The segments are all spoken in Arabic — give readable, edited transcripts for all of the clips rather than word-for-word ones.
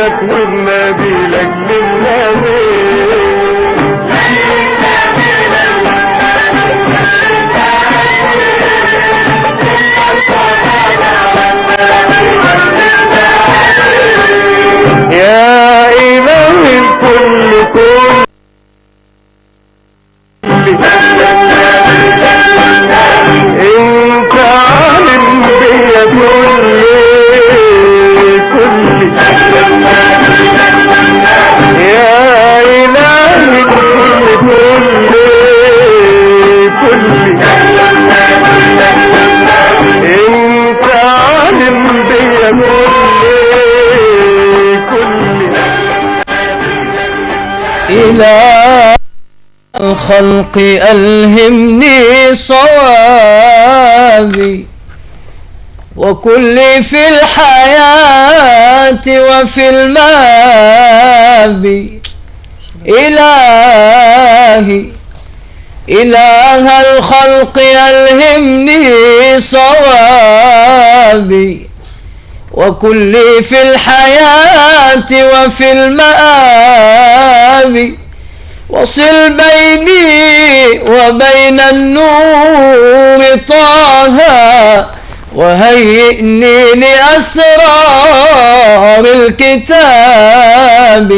لك والنبي لك للنبي يا إله الكل كل انت عالم بيا كل يا إله الكل كل انت عالم بيا إله الخلق ألهمني صوابي وكل في الحياة وفي الماب إلهي إله الخلق ألهمني صوابي وكل في الحياة وفي المآب وصل بيني وبين النور طه وهيئني لأسرار الكتاب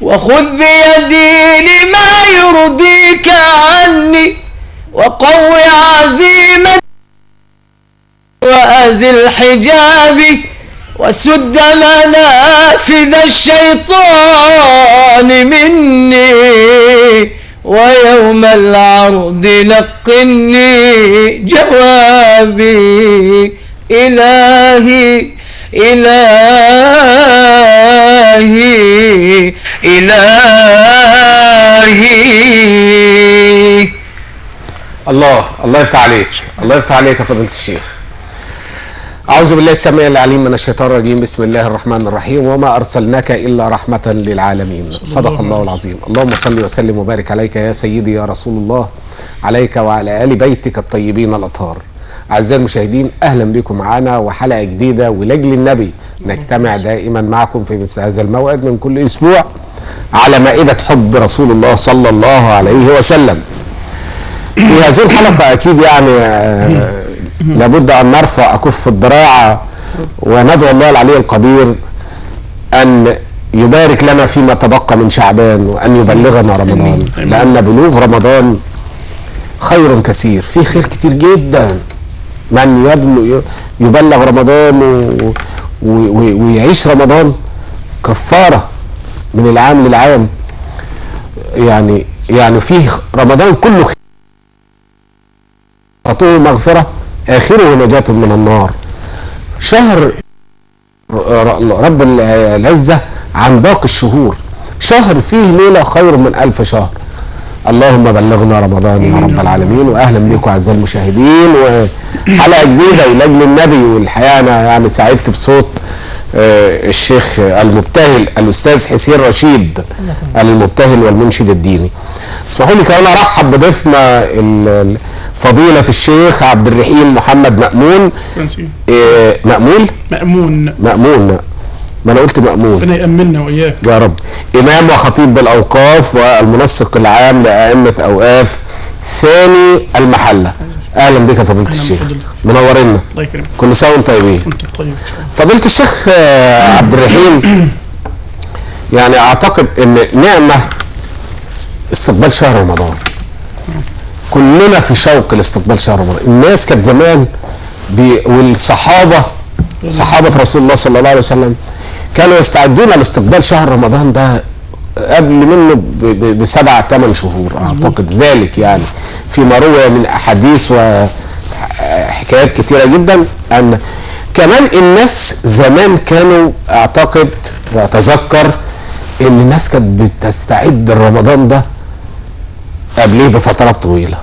وخذ بيدي لما يرضيك عني وقوي عزيمتي وأزل حجابي وسد منافذ الشيطان مني ويوم العرض لقني جوابي إلهي إلهي إلهي. الله يفتح عليك، الله يفتح عليك يا فضيلة الشيخ. أعوذ بالله السميع العليم من الشيطان الرجيم. بسم الله الرحمن الرحيم. وما أرسلناك إلا رحمة للعالمين. صدق الله العظيم. اللهم صل وسلم وبارك عليك يا سيدي يا رسول الله، عليك وعلى آل بيتك الطيبين الأطهار. أعزائي المشاهدين، أهلا بكم معنا وحلقة جديدة ولأجل النبي نجتمع دائما معكم في مثل هذا الموعد من كل أسبوع على مائدة حب رسول الله صلى الله عليه وسلم. في هذه الحلقة أكيد يعني لابد أن نرفع أكف الذراع وندعو الله العلي القدير أن يبارك لنا فيما تبقى من شعبان وأن يبلغنا رمضان، لأن بلوغ رمضان خير كثير، فيه خير كتير جدا. من يبلغ رمضان ويعيش رمضان كفارة من العام للعام. يعني فيه رمضان كله خير، خطوه مغفرة آخره نجاة من النار. شهر رب العزة عن باقي الشهور، شهر فيه ليلة خير من 1000 شهر. اللهم بلغنا رمضان يا رب العالمين. واهلا بكم اعزائي المشاهدين وحلقة جديدة ولأجل النبي. والحقيقة انا يعني سعدت بصوت الشيخ المبتهل الأستاذ حسين رشيد المبتهل والمنشد الديني. اسمحوا لي كمان ارحب بضيفنا فضيلة الشيخ عبد الرحيم محمد مأمون. مأمون ما انا قلت مأمون، ربنا يأمننا وإياك يا رب. إمام وخطيب بالأوقاف والمنسق العام لأئمة أوقاف ثاني المحلة. أهلا بك فضيلة الشيخ، منورنا. الله يكرمك. كل سنة وانتم طيبين. وانتم طيب. فضيلة الشيخ عبد الرحيم، يعني أعتقد إن نعمة استقبال شهر رمضان، كلنا في شوق لاستقبال شهر رمضان. الناس كانت زمان والصحابة صحابة رسول الله صلى الله عليه وسلم كانوا يستعدون لاستقبال شهر رمضان ده قبل منه ب7 8 شهور اعتقد ذلك، يعني فيما روى من احاديث وحكايات كتيرة جدا. ان كمان الناس زمان كانوا اعتقد واتذكر ان الناس كانت بتستعد لرمضان ده قبليه بفترات طويلة.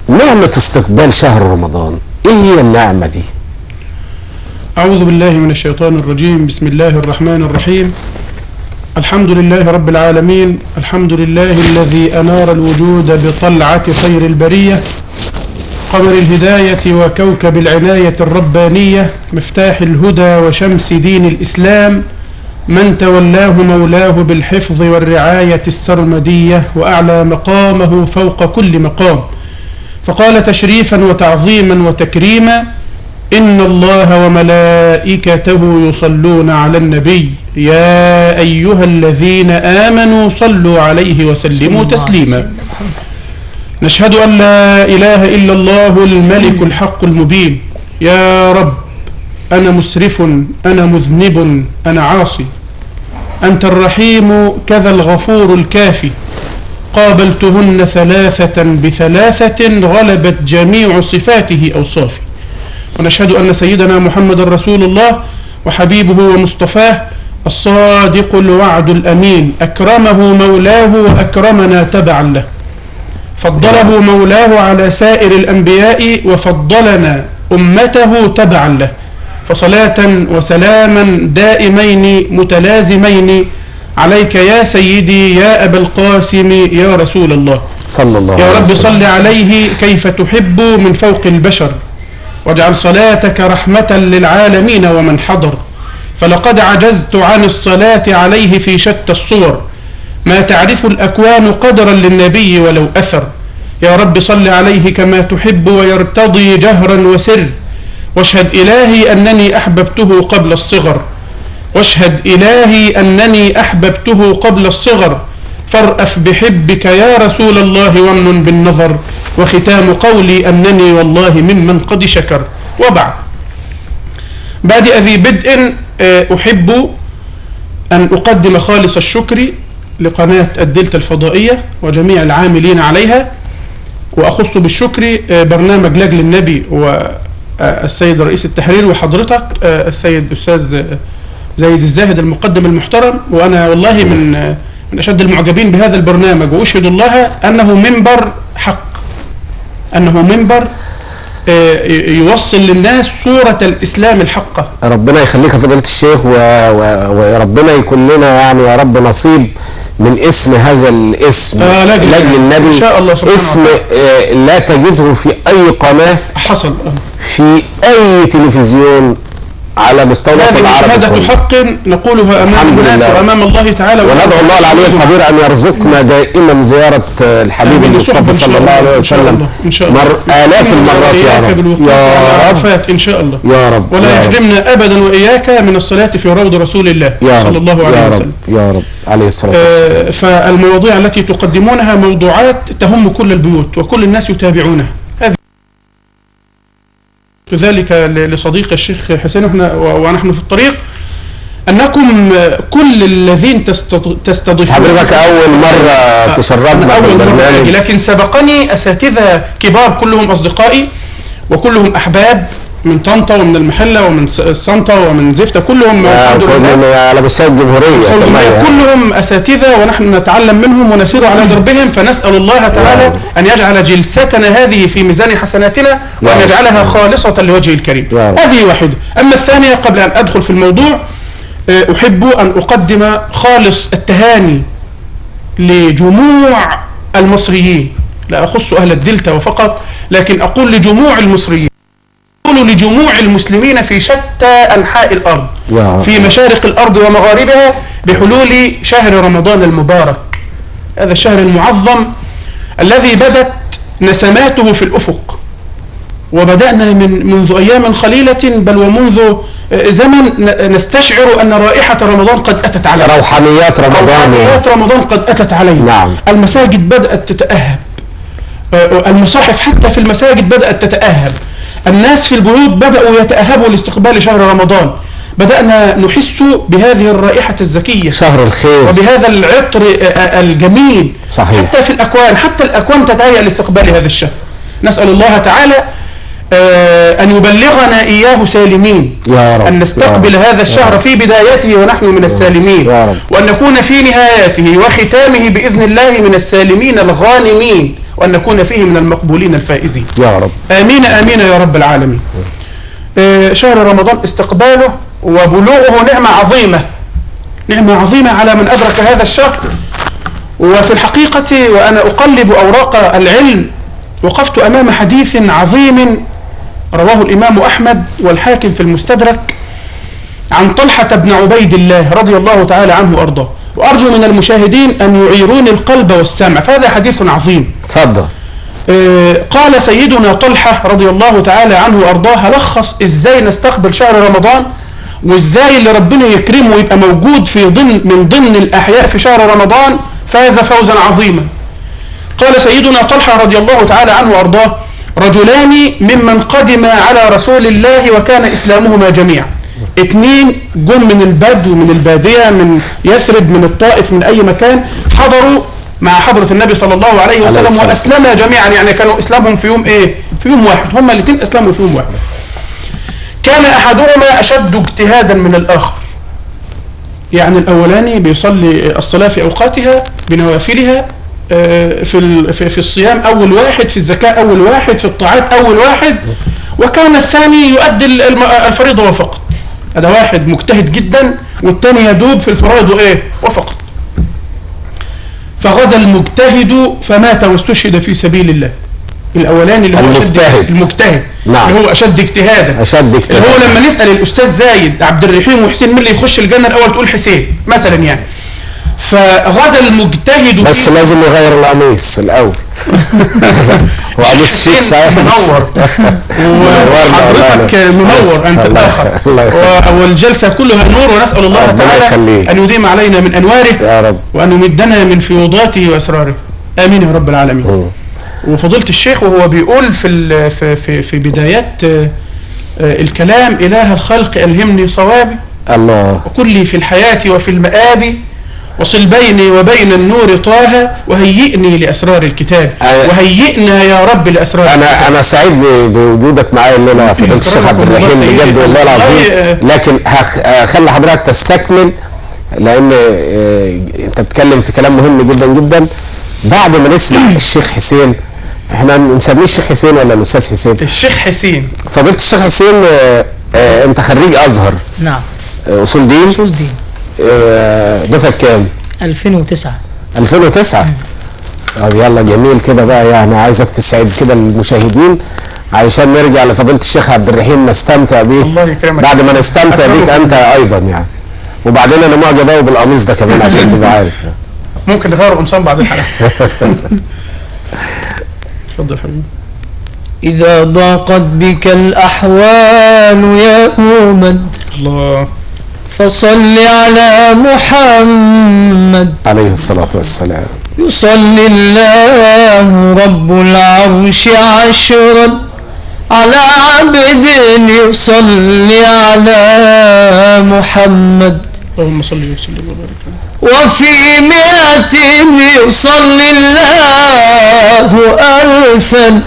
نعمة استقبال شهر رمضان، ايه هي النعمة دي؟ أعوذ بالله من الشيطان الرجيم. بسم الله الرحمن الرحيم. الحمد لله رب العالمين. الحمد لله الذي أنار الوجود بطلعة خير البرية، قمر الهداية وكوكب العناية الربانية، مفتاح الهدى وشمس دين الإسلام، من تولاه مولاه بالحفظ والرعاية السرمدية، وأعلى مقامه فوق كل مقام. فقال تشريفا وتعظيما وتكريما: إن الله وملائكته يصلون على النبي يا أيها الذين آمنوا صلوا عليه وسلموا تسليما. نشهد أن لا إله إلا الله الملك الحق المبين. يا رب أنا مسرف، أنا مذنب، أنا عاصي، أنت الرحيم كذا الغفور الكافي، قابلتهن ثلاثة بثلاثة غلبت جميع صفاته أوصافي. ونشهد أن سيدنا محمد رسول الله وحبيبه ومصطفاه الصادق الوعد الأمين، أكرمه مولاه وأكرمنا تبعا له، فضله مولاه على سائر الأنبياء وفضلنا أمته تبعا له، فصلاة وسلاما دائمين متلازمين عليك يا سيدي يا أبا القاسم يا رسول الله صلى الله عليه يا رب. وسلم. صل عليه كيف تحب من فوق البشر، واجعل صلاتك رحمة للعالمين ومن حضر، فلقد عجزت عن الصلاة عليه في شتى الصور، ما تعرف الأكوان قدرا للنبي ولو أثر. يا رب صل عليه كما تحب ويرتضي جهرا وسر، واشهد إلهي أنني أحببته قبل الصغر، واشهد إلهي أنني أحببته قبل الصغر، فارأف بحبك يا رسول الله وامن بالنظر، وختام قولي أنني والله ممن قد شكر. وبعد، بادئ ذي بدء أحب أن أقدم خالص الشكر لقناة الدلتا الفضائية وجميع العاملين عليها، وأخص بالشكر برنامج لجل النبي والسيد رئيس التحرير وحضرتك السيد أستاذ زايد الزاهد المقدم المحترم. وأنا والله من أشد المعجبين بهذا البرنامج، وأشهد الله أنه منبر حق، أنه منبر يوصل للناس صورة الإسلام الحقة. ربنا يخليك يا فضيلة الشيخ، وربنا يكون لنا يعني يا رب نصيب من اسم هذا الاسم لجل النبي، إن شاء الله اسم لا تجده في أي قناة حصل في أي تلفزيون على مستوى العرب. هذه شهادة حق نقولها أمام الناس وأمام الله تعالى، وندعو الله العلي القدير أن يرزقنا دائما زيارة الحبيب المصطفى صلى الله عليه وسلم آلاف المرات يا رب يا رب إن شاء الله يا رب، ولا يحرمنا أبدا وإياك من الصلاة في روض رسول الله صلى الله عليه وسلم يا رب عليه الصلاة والسلام. فالمواضيع التي تقدمونها موضوعات تهم كل البيوت وكل الناس يتابعونها. ذلك لصديق الشيخ حسين ونحن في الطريق أنكم كل الذين تستضيفون. حضرتك أول مرة تشرفنا في البرنامج، لكن سبقني أساتذة كبار كلهم أصدقائي وكلهم أحباب من طنطا ومن المحلة ومن سانتا ومن زفتة، كلهم على مستوى الجمهورية كلهم أساتذة ونحن نتعلم منهم ونسير على دربهم، فنسأل الله تعالى أن يجعل جلستنا هذه في ميزان حسناتنا وأن يجعلها خالصة لوجهه الكريم. هذه واحدة. أما الثانية، قبل أن أدخل في الموضوع أحب أن أقدم خالص التهاني لجموع المصريين، لا أخص أهل الدلتا وفقط، لكن أقول لجموع المصريين، أقول لجموع المسلمين في شتى أنحاء الأرض، في مشارق الأرض ومغاربها، بحلول شهر رمضان المبارك، هذا الشهر المعظم الذي بدت نسماته في الأفق، وبدأنا منذ أيام قليلة بل ومنذ زمن نستشعر أن رائحة رمضان قد أتت علينا، روحانيات رمضان قد أتت علينا. نعم. المساجد بدأت تتأهب، المصاحف حتى في المساجد بدأت تتأهب، الناس في البيوت بدأوا يتأهبوا لاستقبال شهر رمضان، بدأنا نحس بهذه الرائحة الزكية، شهر الخير، وبهذا العطر الجميل. صحيح. حتى في الأكوان، حتى الأكوان تتهيأ لاستقبال هذا الشهر. نسأل الله تعالى أن يبلغنا إياه سالمين، يا رب، أن نستقبل هذا الشهر في بدايته ونحن من السالمين، وأن نكون في نهايته وختامه بإذن الله من السالمين الغانمين، وأن نكون فيه من المقبولين الفائزين يا رب. آمين آمين يا رب العالمين. شهر رمضان استقباله وبلوغه نعمة عظيمة على من أدرك هذا الشهر. وفي الحقيقة وأنا أقلب أوراق العلم وقفت أمام حديث عظيم رواه الإمام أحمد والحاكم في المستدرك عن طلحة بن عبيد الله رضي الله تعالى عنه وأرضاه، وأرجو من المشاهدين أن يعيرون القلب والسمع، فهذا حديث عظيم. اتفضل. قال سيدنا طلحة رضي الله تعالى عنه وأرضاه: هلخص إزاي نستقبل شهر رمضان، وإزاي اللي ربنا يكرمه ويبقى موجود من ضمن الأحياء في شهر رمضان فاز فوزا عظيما. قال سيدنا طلحة رضي الله تعالى عنه وأرضاه: رجلان ممن قدم على رسول الله وكان إسلامهما جميعا. 2 جم من البدو، من البادية، من يثرب، من الطائف، من أي مكان، حضروا مع حضرة النبي صلى الله عليه وسلم وأسلموا جميعا، يعني كانوا إسلامهم في يوم إيه؟ في يوم واحد، هما الاثنين أسلموا في يوم واحد. كان أحدهما أشد اجتهادا من الآخر، يعني الأولاني بيصلي الصلاة في أوقاتها بنوافلها، في الصيام أول واحد، في الزكاة أول واحد، في الطاعات أول واحد، وكان الثاني يؤدي الفريضة وفقط. هذا واحد مجتهد جدا، والثاني يدوب في الفرائض وإيه؟ وفقط. فغزا المجتهد فمات واستشهد في سبيل الله. الأولاني اللي هو المجتهد، نعم. اللي هو أشد اجتهادا، اللي هو لما نسأل الأستاذ زايد عبد الرحيم وحسين مين اللي يخش الجنة الأول تقول حسين مثلا يعني. فغزا المجتهد، بس لازم يغير القميص الأول. وقميص شيك صحيح منور، وحضرتك منور أنت الآخر، والجلسة كلها نور، ونسأل الله تعالى أن يديم علينا من أنواره يا رب، وأن يمدنا من فيوضاته وأسراره، آمين يا رب العالمين. وفضيلة الشيخ وهو بيقول في بدايات الكلام: إله الخلق ألهمني صوابي، الله، وكل لي في الحياة وفي المآب، وصل بيني وبين النور طه، وهيئني لأسرار الكتاب، وهيئنا يا رب لأسرار الكتاب. أنا سعيد بوجودك معايا الليلة فضيلة الشيخ عبد الرحيم بجد والله العظيم، لكن هخلي حضرتك تستكمل، لأن أنت بتتكلم في كلام مهم جدا جدا. بعد ما نسمع الشيخ حسين، احنا نسميه الشيخ حسين ولا الأستاذ حسين؟ الشيخ حسين. فضيلة الشيخ حسين، أنت خريج أزهر. نعم. أصول دين. أصول دين. دفعة كام؟ 2009. 2009. طب يلا جميل كده بقى، يعني عايزك تسعد كده المشاهدين علشان نرجع لفضيلة الشيخ عبد الرحيم نستمتع بيه. الله يكرمك. بعد ما نستمتع بيك انت ايضا يعني. وبعدين انا معجب قوي بالقميص ده كمان عشان تبقى عارف. ممكن نغير قمصان بعد الحلقة. اتفضل حبيبي. إذا ضاقت بك الأحوال يوما، الله، فصل على محمد عليه الصلاة والسلام. يصلي الله رب العرش عشرا على عبد يصلي على محمد، اللهم صل وسلم وبارك عليه. وفي 100 يصلي الله ألفا،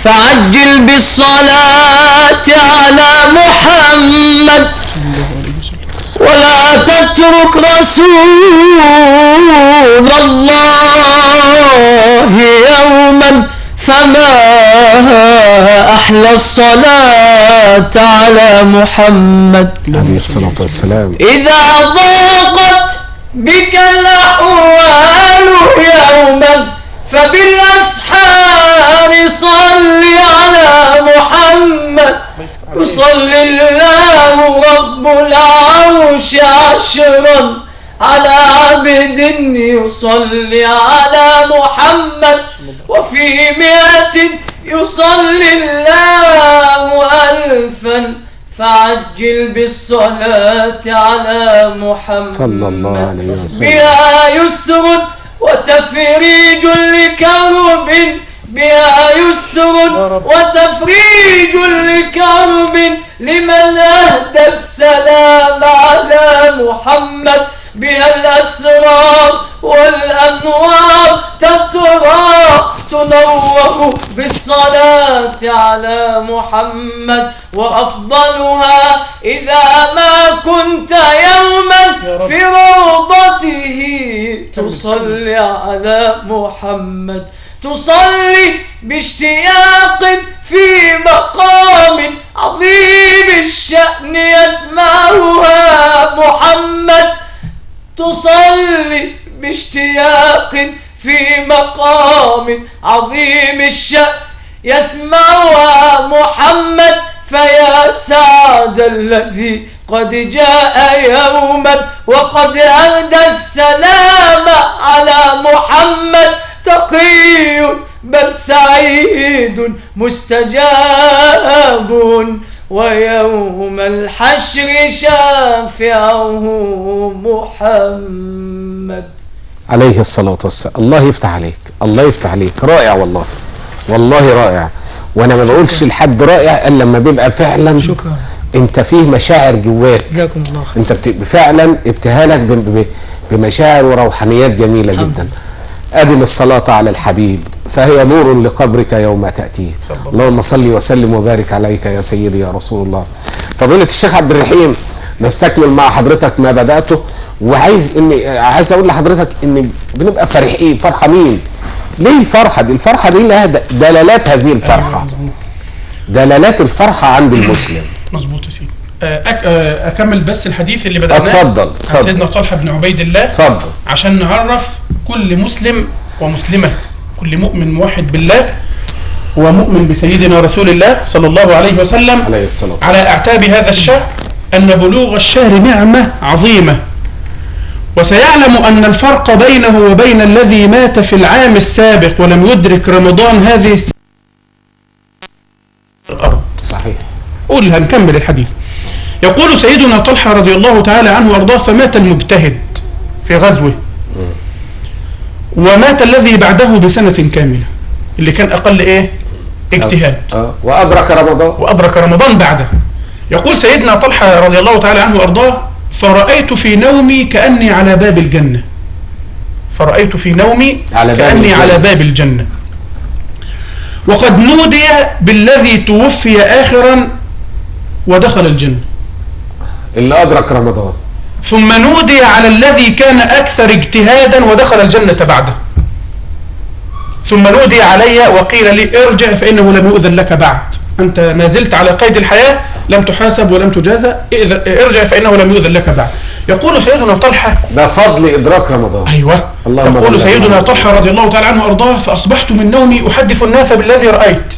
فعجل بالصلاة على محمد، ولا تترك رسول الله يوما، فما أحلى الصلاة على محمد عليه الصلاة والسلام. إذا ضاقت بك الأحوال يوما، فبالأسحار صل على محمد، يصلي الله رب العرش عشرا على عبد يصلي على محمد، وفي 100 يصلي الله ألفا، فعجل بالصلاة على محمد صلى الله عليه وسلم. بها يسر وتفريج لكرب، بها يسر وتفريج لكرب، لمن أهدى السلام على محمد، بها الأسرار والأنوار تترى تنور بالصلاة على محمد، وأفضلها إذا ما كنت يوما في روضته تصلي على محمد، تصلي باشتياق في مقام عظيم الشأن يسمعها محمد، تصلي باشتياق في مقام عظيم الشأن يسمعها محمد، فيا سعد الذي قد جاء يوما وقد أهدى السلام على محمد، تقي بل سعيد مستجاب ويوم الحشر شافعه محمد. عليه الصلاة والسلام. الله يفتح عليك، الله يفتح عليك. رائع والله، والله رائع. وانا ما بقولش لحد رائع الا لما بيبقى فعلا شكرا انت فيه مشاعر جواك. جزاكم الله خير. انت فعلا ابتهالك بمشاعر وروحانيات جميلة جدا. أدم الصلاة على الحبيب فهي نور لقبرك يوم تأتيه. اللهم صل وسلم وبارك عليك يا سيدي يا رسول الله. فضيلة الشيخ عبد الرحيم، نستكمل مع حضرتك ما بدأته، وعايز اقول لحضرتك ان بنبقى فرحانين. ليه الفرحة دي؟ الفرحة دي لها دلالات. هذه الفرحة دلالات الفرحة عند المسلم. مظبوط يا سيدي. اكمل بس الحديث اللي بدأناه. اتفضل عن سيدنا طلحة بن عبيد الله. اتفضل. عشان نعرف كل مسلم ومسلمة، كل مؤمن موحد بالله ومؤمن بسيدنا رسول الله صلى الله عليه وسلم عليه الصلاة والسلام على أعتاب هذا الشهر أن بلوغ الشهر نعمة عظيمة، وسيعلم أن الفرق بينه وبين الذي مات في العام السابق ولم يدرك رمضان هذه الأرض. صحيح. قول هنكمل الحديث. يقول سيدنا طلحة رضي الله تعالى عنه وأرضاه: فمات المجتهد في غزوه، ومات الذي بعده بسنة كاملة، اللي كان أقل إيه؟ اجتهاد. وأدرك رمضان بعده. يقول سيدنا طلحة رضي الله تعالى عنه وأرضاه: فرأيت في نومي كأني على باب الجنة. فرأيت في نومي كأني على باب الجنة، وقد نودي بالذي توفي آخرا ودخل الجنة، اللي أدرك رمضان. ثم نودي على الذي كان أكثر اجتهادا ودخل الجنة بعده، ثم نودي علي وقيل لي: ارجع فإنه لم يؤذن لك بعد، أنت ما زلت على قيد الحياة، لم تحاسب ولم تجازى، ارجع فإنه لم يؤذن لك بعد. يقول سيدنا طلحة: ده فضل إدراك رمضان. أيوة. يقول سيدنا طلحة رضي الله تعالى عنه وأرضاه: فأصبحت من نومي أحدث الناس بالذي رأيت،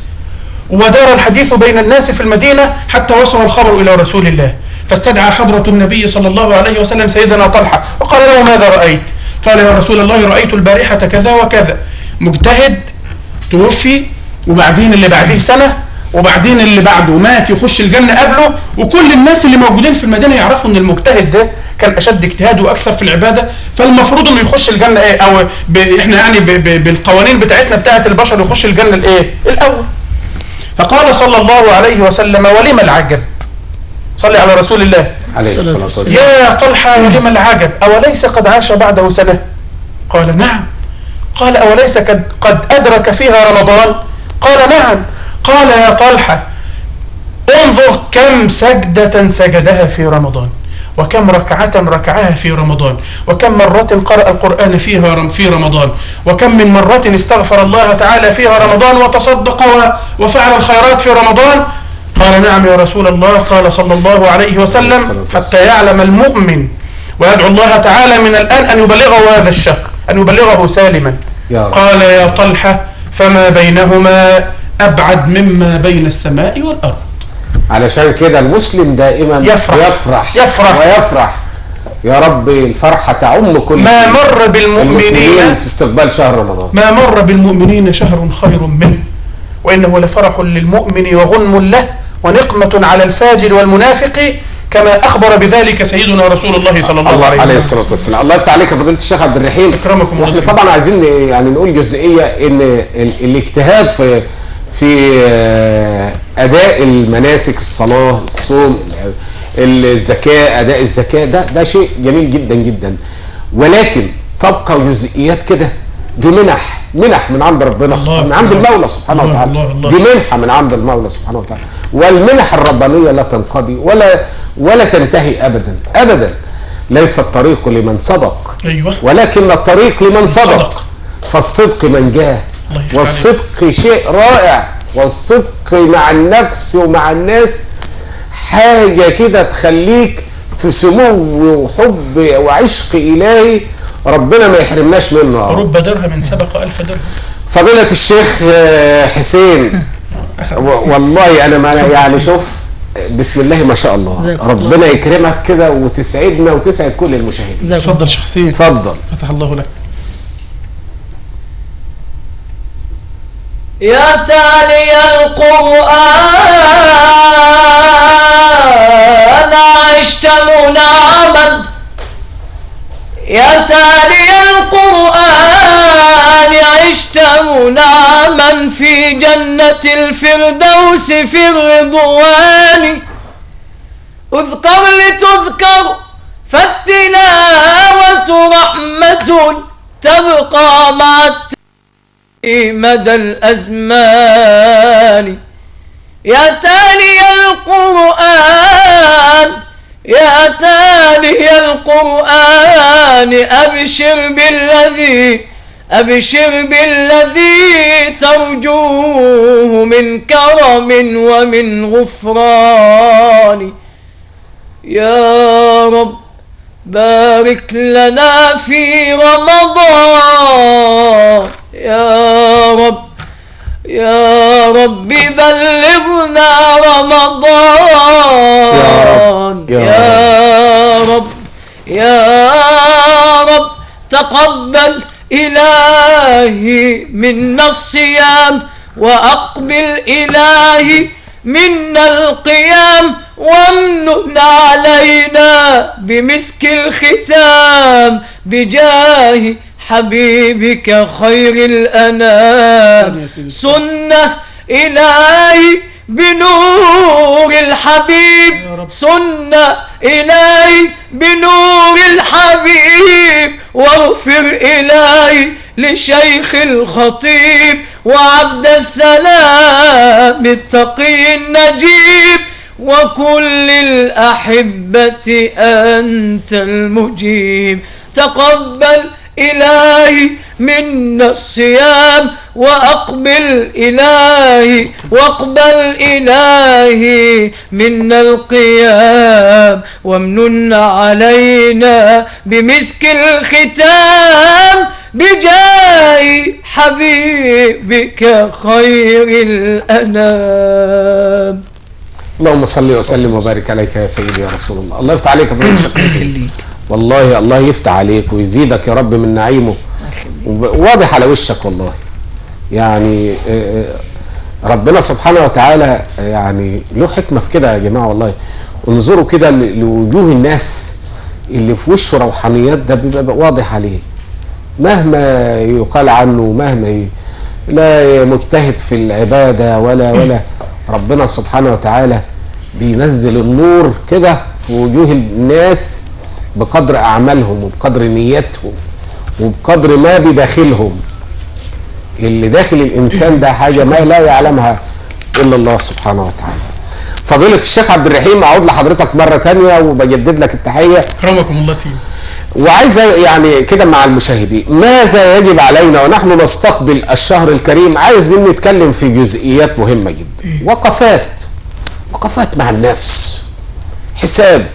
ودار الحديث بين الناس في المدينة حتى وصل الخبر إلى رسول الله، فاستدعى حضرة النبي صلى الله عليه وسلم سيدنا طلحة وقال له: ماذا رأيت؟ قال: يا رسول الله، رأيت البارحة كذا وكذا، مجتهد توفي، وبعدين اللي بعديه سنة، وبعدين اللي بعده مات يخش الجنة قبله، وكل الناس اللي موجودين في المدينة يعرفوا ان المجتهد ده كان اشد اجتهاد واكثر في العبادة، فالمفروض انه يخش الجنة ايه، او احنا يعني بالقوانين بتاعتنا بتاعت البشر يخش الجنة الايه الاول. فقال صلى الله عليه وسلم: ولم العجب؟ صلي على رسول الله عليه الصلاة والسلام. يا طلحة، ولم العجب؟ أوليس قد عاش بعده سنة؟ قال: نعم. قال: أوليس قد أدرك فيها رمضان؟ قال: نعم. قال: يا طلحة، انظر كم سجدة سجدها في رمضان، وكم ركعة ركعها في رمضان، وكم مرة قرأ القرآن فيها في رمضان، وكم من مرة استغفر الله تعالى فيها رمضان، وتصدق وفعل الخيرات في رمضان. قال: نعم يا رسول الله. قال صلى الله عليه وسلم: حتى يعلم المؤمن ويدعو الله تعالى من الآن أن يبلغه هذا الشهر، أن يبلغه سالما. قال: يا طلحة، فما بينهما أبعد مما بين السماء والأرض. علشان كده المسلم دائما يفرح ويفرح. يا رب الفرحة تعم كل ما مر بالمؤمنين في استقبال شهر رمضان، ما مر بالمؤمنين شهر خير منه، وإنه لفرح للمؤمن وغنم له ونقمة على الفاجر والمنافق، كما أخبر بذلك سيدنا رسول الله صلى الله عليه الصلاة والسلام. الله يفتح عليك يا فضيلة الشيخ عبد الرحيم. أكرمكم. واحنا طبعا عايزين يعني نقول جزئية ان الاجتهاد في أداء المناسك، الصلاة، الصوم، الزكاة، أداء الزكاة، ده شيء جميل جدا جدا، ولكن تبقى جزئيات كده. دي منح من عند ربنا سبحانه، من عند المولى سبحانه وتعالى. دي منحة من عند المولى سبحانه وتعالى، والمنح الربانية لا تنقضي ولا تنتهي أبدا. ليس الطريق لمن صدق، ولكن الطريق لمن صدق. فالصدق من جاه، والصدق شيء رائع، والصدق مع النفس ومع الناس حاجة كده تخليك في سمو وحب وعشق إلهي ربنا ما يحرمناش منه يا رب. رب درهم سبق 1000 درهم. فضيلة الشيخ حسين، والله انا ما يعني شوف بسم الله ما شاء الله، ربنا يكرمك كده وتسعدنا وتسعد كل المشاهدين. اتفضل شيخ حسين. اتفضل. فتح الله لك. يا تالي القرآن عشت منعما، يا تالي القرآن عشت منعما في جنة الفردوس في الرضوان. اذكر لتذكر فالتلاوة رحمة تبقى مع مدى الأزمان. يا تالي القرآن يا تالي القرآن أبشر بالذي ترجوه من كرم ومن غفران. يا رب بارك لنا في رمضان، يا رب بلغنا رمضان. يا رب تقبل إلهي منا الصيام، وأقبل إلهي منا القيام، وامنن علينا بمسك الختام بجاه حبيبك خير الأنام. سنة إلهي بنور الحبيب، سنة إلهي بنور الحبيب، واغفر إلهي لشيخ الخطيب وعبد السلام التقي النجيب، وكل الأحبة أنت المجيب. تقبل إلهي منا الصيام، واقبل إلهي منا القيام، وامنن علينا بمسك الختام بجاه حبيبك خير الأنام. اللهم صل وسلم وبارك عليك يا سيدي يا رسول الله. الله يفتح عليك يا فضيلة الشيخ حسين، والله الله يفتح عليك ويزيدك يا رب من نعيمه، واضح على وشك والله. يعني ربنا سبحانه وتعالى يعني له حكمة في كده يا جماعة والله. انظروا كده لوجوه الناس اللي في وشه روحانيات، ده بيبقى واضح عليه مهما يقال عنه، مهما لا مجتهد في العبادة ولا ربنا سبحانه وتعالى بينزل النور كده في وجوه الناس بقدر أعمالهم وبقدر نيتهم وبقدر ما بداخلهم. اللي داخل الإنسان ده حاجة ما لا يعلمها إلا الله سبحانه وتعالى. فضيلة الشيخ عبد الرحيم، أعود لحضرتك مرة تانية وبجدد لك التحية. أكرمكم الله سيدي. وعايز يعني كده مع المشاهدين، ماذا يجب علينا ونحن نستقبل الشهر الكريم؟ عايز نتكلم في جزئيات مهمة جدا. وقفات مع النفس، حساب،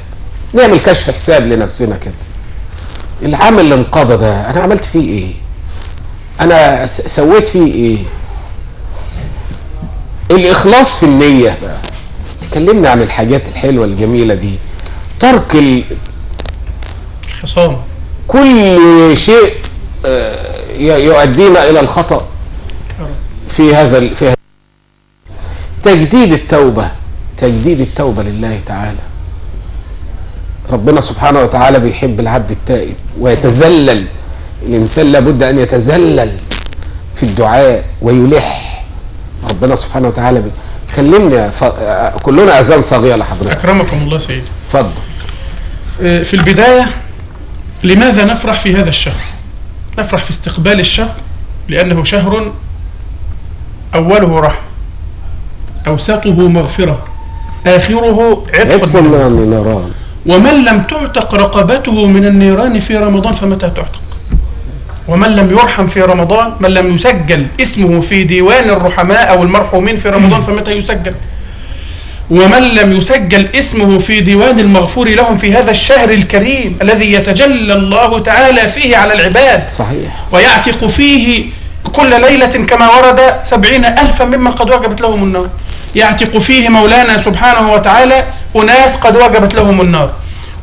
نعمل كشف حساب لنفسنا كده. العام اللي انقضى ده انا عملت فيه ايه؟ انا سويت فيه ايه؟ الاخلاص في النية بقى. تكلمنا عن الحاجات الحلوة الجميلة دي. ترك الخصام، كل شيء يؤدينا الى الخطأ في هذا تجديد التوبة لله تعالى. ربنا سبحانه وتعالى بيحب العبد التائب ويتذلل. الإنسان لابد أن يتذلل في الدعاء ويلح. ربنا سبحانه وتعالى كلمنا كلنا أذان صاغية لحضرتك. أكرمكم الله سيدي. اتفضل. في البداية، لماذا نفرح في هذا الشهر؟ نفرح في استقبال الشهر لأنه شهر أوله رحمة، أوسطه مغفرة، آخره عتق من النيران. ومن لم تعتق رقبته من النيران في رمضان فمتى تعتق؟ ومن لم يرحم في رمضان، من لم يسجل اسمه في ديوان الرحماء أو المرحومين في رمضان فمتى يسجل؟ ومن لم يسجل اسمه في ديوان المغفور لهم في هذا الشهر الكريم الذي يتجلى الله تعالى فيه على العباد صحيح. ويعتق فيه كل ليلة كما ورد 70,000 ممن قد وجبت لهم النار. يعتق فيه مولانا سبحانه وتعالى أناس قد وجبت لهم النار.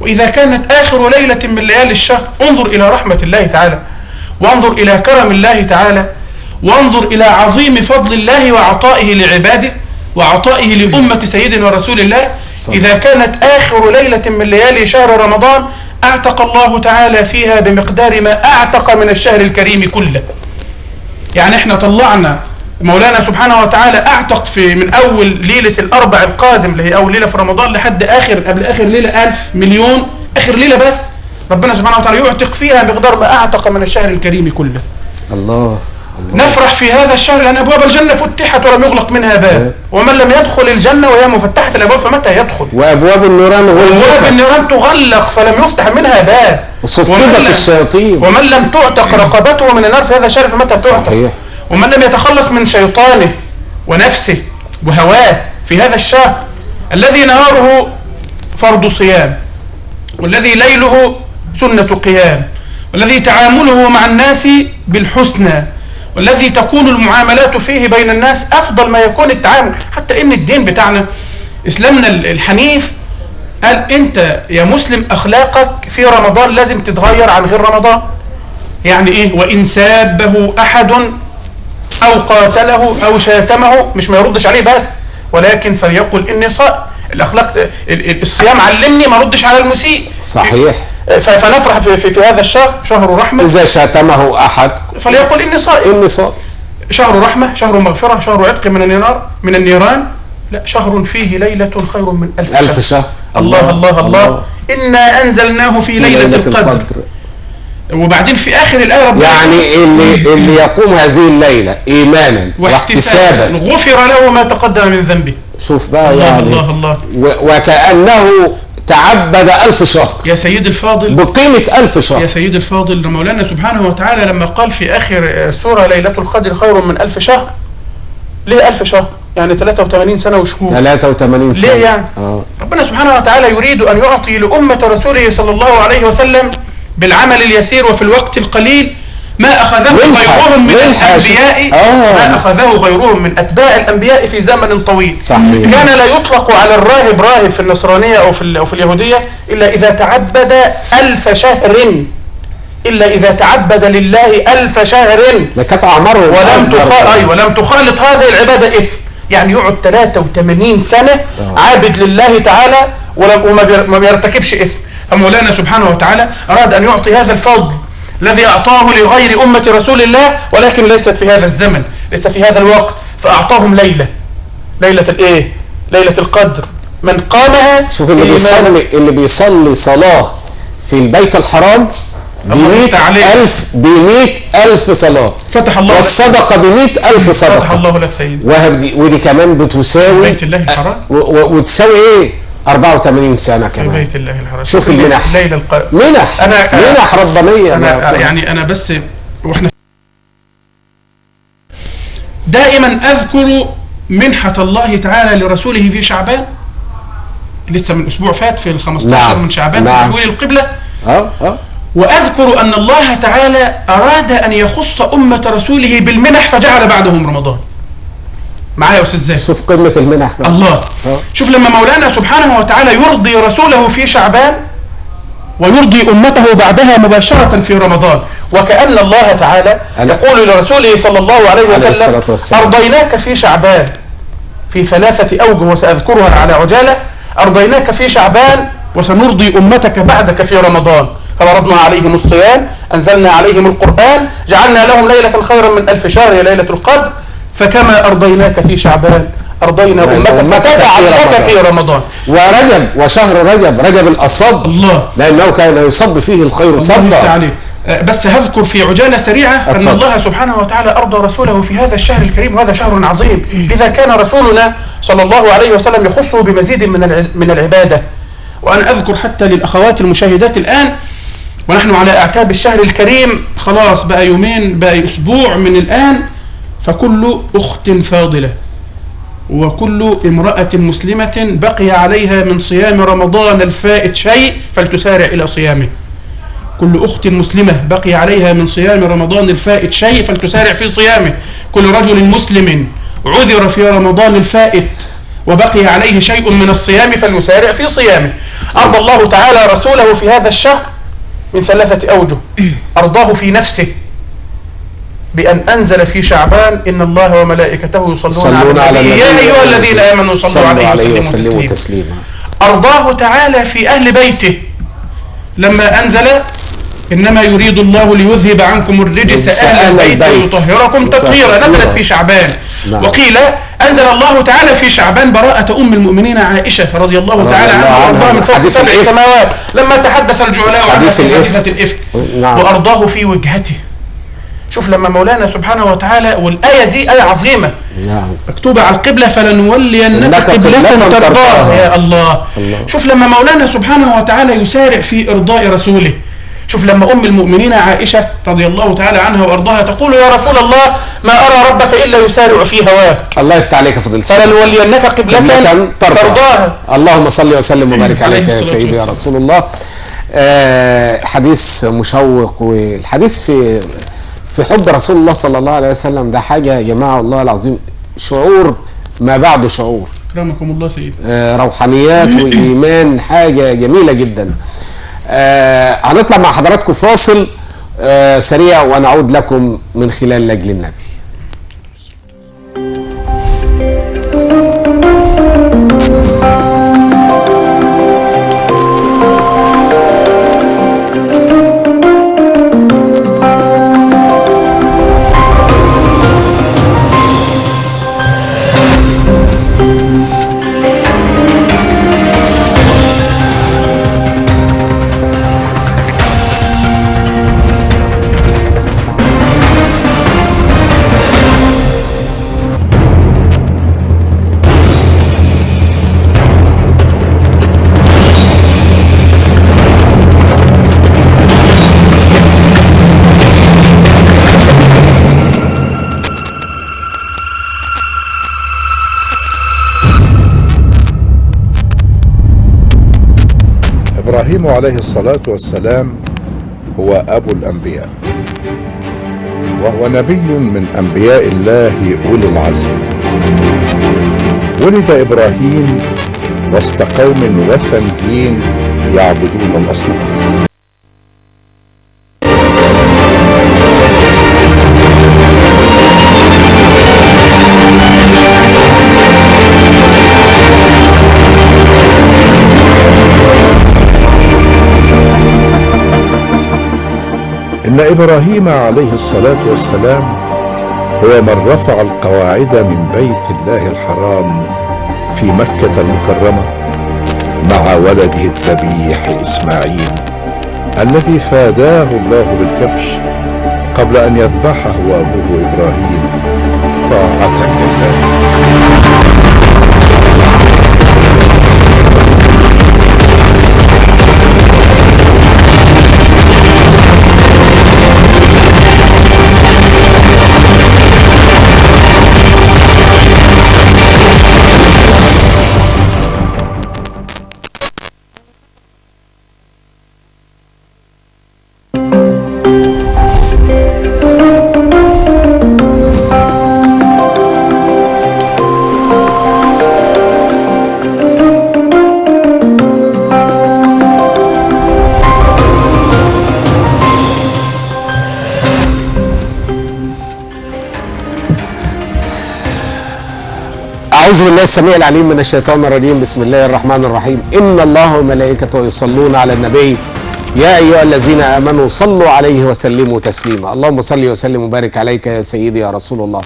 وإذا كانت آخر ليلة من ليالي الشهر انظر إلى رحمة الله تعالى، وانظر إلى كرم الله تعالى، وانظر إلى عظيم فضل الله وعطائه لعباده وعطائه لأمة سيدنا رسول الله. إذا كانت آخر ليلة من ليالي شهر رمضان أعتق الله تعالى فيها بمقدار ما أعتق من الشهر الكريم كله. يعني احنا طلعنا مولانا سبحانه وتعالى أعتق في من أول ليلة الأربع القادم اللي هي أول ليلة في رمضان لحد قبل آخر ليلة 1000 مليون آخر ليلة بس ربنا سبحانه وتعالى يعتق فيها مقدار ما أعتق من الشهر الكريم كله. الله. نفرح في هذا الشهر لأن أبواب الجنة فتحت ولم يغلق منها باب، ومن لم يدخل الجنة وهي مفتحة الأبواب فمتى يدخل؟ وأبواب النيران وأبواب النيران تغلق فلم يفتح منها باب، وصفدت الشياطين، ومن لم تعتق رقبته من النار في هذا الشهر فمتى تعتق؟ صحيح. ومن لم يتخلص من شيطانه ونفسه وهواه في هذا الشهر الذي نهاره فرض صيام، والذي ليله سنة قيام، والذي تعامله مع الناس بالحسنى، والذي تكون المعاملات فيه بين الناس أفضل ما يكون التعامل. حتى إن الدين بتاعنا إسلامنا الحنيف قال أنت يا مسلم أخلاقك في رمضان لازم تتغير عن غير رمضان. يعني إيه؟ وإن سابه أحد أو قاتله أو شاتمه مش ما يردش عليه بس، ولكن فليقل إني صائم. الأخلاق الصيام علمني ما ردش على المسيء. صحيح. فنفرح في هذا الشهر، شهر رحمة. إذا شاتمه أحد فليقل إني صائم. إني صائم. شهر رحمة، شهر مغفرة، شهر عتق من النيران. لا، شهر فيه ليلة خير من ألف شهر. الله الله الله. إنا أنزلناه في ليلة القدر. وبعدين في آخر الآية ربنا يعني اللي يقوم هذه الليلة إيمانا واحتسابا غفر له ما تقدم من ذنبه. شوف بقى الله يعني الله الله. وكأنه تعبد 1000 شهر يا سيد الفاضل، بقيمة 1000 شهر. يا سيد الفاضل، مولانا سبحانه وتعالى لما قال في آخر سورة ليلة القدر خير من 1000 شهر، ليه 1000 شهر؟ يعني 83 سنة وشهور. 83 سنة. ليه يعني؟ ربنا سبحانه وتعالى يريد أن يعطي لأمة رسوله صلى الله عليه وسلم بالعمل اليسير وفي الوقت القليل ما أخذه غيرهم من الأنبياء، ما أخذه غيرهم من أتباع الأنبياء في زمن طويل. صحيح. كان لا يطلق على الراهب راهب في النصرانية أو في اليهودية إلا إذا تعبد 1000 شهر، إلا إذا تعبد لله 1000 شهر. لكانت أعمارهم ولم تخالط هذه العبادة إثم. يعني يقعد 83 سنة عابد لله تعالى وما بيرتكبش إثم. فمولانا سبحانه وتعالى أراد أن يعطي هذا الفضل الذي أعطاه لغير أمة رسول الله، ولكن ليست في هذا الزمن، ليس في هذا الوقت، فأعطاهم ليلة الإيه؟ ليلة القدر. من قامها شوف اللي بيصلي صلاة في البيت الحرام ب100,000 صلاة، فتح الله، والصدقة ب100,000 صدقة. فتح الله لك سيدي. ودي كمان بتساوي بيت الله الحرام، وتساوي ايه 84 سنة كمان. بيت الله الحرام. شوف المنح، منح ربانية. أنا بس واحنا دائما أذكر منحة الله تعالى لرسوله في شعبان، لسه من أسبوع فات في 15 من شعبان في تحويل القبلة. وأذكر أن الله تعالى أراد أن يخص أمة رسوله بالمنح فجعل بعدهم رمضان. معايا يا أستاذ زاهد؟ شوف قمة المنح بقى. الله. شوف لما مولانا سبحانه وتعالى يرضي رسوله في شعبان ويرضي أمته بعدها مباشرة في رمضان، وكأن الله تعالى يقول لرسوله صلى الله عليه وسلم أرضيناك في شعبان في 3 أوجه وسأذكرها على عجالة. أرضيناك في شعبان وسنرضي أمتك بعدك في رمضان. فرضنا عليهم الصيام، أنزلنا عليهم القرآن، جعلنا لهم ليلة خيرا من 1000 شهر هي ليلة القدر. فكما أرضيناك في شعبان أرضينا أمتك فجعلناك في رمضان. ورجب، وشهر رجب الأصب، الله، لأنه كان يصب فيه الخير صبا. بس هذكر في عجالة سريعة أن الله سبحانه وتعالى أرضى رسوله في هذا الشهر الكريم، وهذا شهر عظيم. لذا كان رسولنا صلى الله عليه وسلم يخصه بمزيد من العبادة. وأنا أذكر حتى للأخوات المشاهدات الآن ونحن على أعتاب الشهر الكريم، خلاص بقى يومين، بقى أسبوع من الآن، فكل أخت فاضلة وكل امرأة مسلمة بقي عليها من صيام رمضان الفائت شيء فلتسارع إلى صيامه. كل أخت مسلمة بقي عليها من صيام رمضان الفائت شيء فلتسارع في صيامه. كل رجل مسلم عذر في رمضان الفائت وبقي عليه شيء من الصيام فليسارع في صيامه. أرضى الله تعالى رسوله في هذا الشهر من 3 أوجه. أرضاه في نفسه بأن أنزل في شعبان إن الله وملائكته يصلون على النبي يا أيها الذين آمنوا صلوا عليه وسلموا تسليما. أرضاه تعالى في أهل بيته لما أنزل إنما يريد الله ليذهب عنكم الرجس أهل البيت ويطهركم تطهيرا، نزلت في شعبان. وقيل أنزل الله تعالى في شعبان براءة أم المؤمنين عائشة رضي الله تعالى عنها وأرضاها من فوق 7 سماوات لما تحدث الجعلاء عن حادثة الإفك. وأرضاه في وجهته. شوف لما مولانا سبحانه وتعالى، والآية دي آية عظيمة مكتوبة على القبلة فلنولينك قبلة ترضاها يا الله. شوف لما مولانا سبحانه وتعالى يسارع في إرضاء رسوله. شوف لما أم المؤمنين عائشة رضي الله تعالى عنها وأرضاها تقول يا رسول الله ما أرى ربك إلا يسارع في هواك. الله يفتح عليك يا فضيلة الشيخ. فلنولينك قبلة ترضاها. اللهم صل وسلم وبارك عليك يا سيدي يا رسول الله. حديث مشوق، والحديث في حب رسول الله صلى الله عليه وسلم ده حاجة يا جماعة والله العظيم شعور ما بعده شعور. أكرمكم الله سيدي. روحانيات وإيمان، حاجة جميلة جدا. هنطلع مع حضراتكم فاصل سريع ونعود لكم من خلال لجل النبي. إبراهيم عليه الصلاة والسلام هو أبو الأنبياء، وهو نبي من أنبياء الله أولي العزم. ولد إبراهيم وسط قوم وثنيين يعبدون الأصنام. إن إبراهيم عليه الصلاة والسلام هو من رفع القواعد من بيت الله الحرام في مكة المكرمة مع ولده الذبيح إسماعيل الذي فاداه الله بالكبش قبل أن يذبحه أبوه إبراهيم طاعة لله. أعوذ بالله السميع العليم من الشيطان الرجيم. بسم الله الرحمن الرحيم. إن الله وملائكته يصلون على النبي يا أيها الذين آمنوا صلوا عليه وسلموا تسليما. اللهم صل وسلم وبارك عليك يا سيدي يا رسول الله.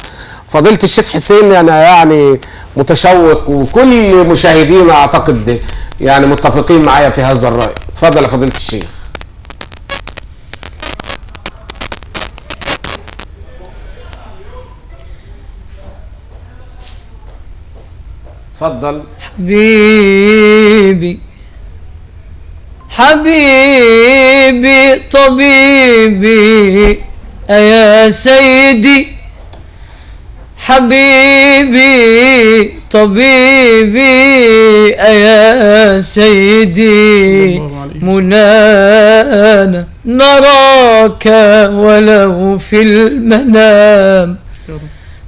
فضيلة الشيخ حسين، أنا يعني متشوق وكل مشاهدينا أعتقد يعني متفقين معايا في هذا الرأي. اتفضل يا فضيلة الشيخ. اتفضل. حبيبي حبيبي طبيبي يا سيدي، حبيبي طبيبي يا سيدي منانا نراك ولو في المنام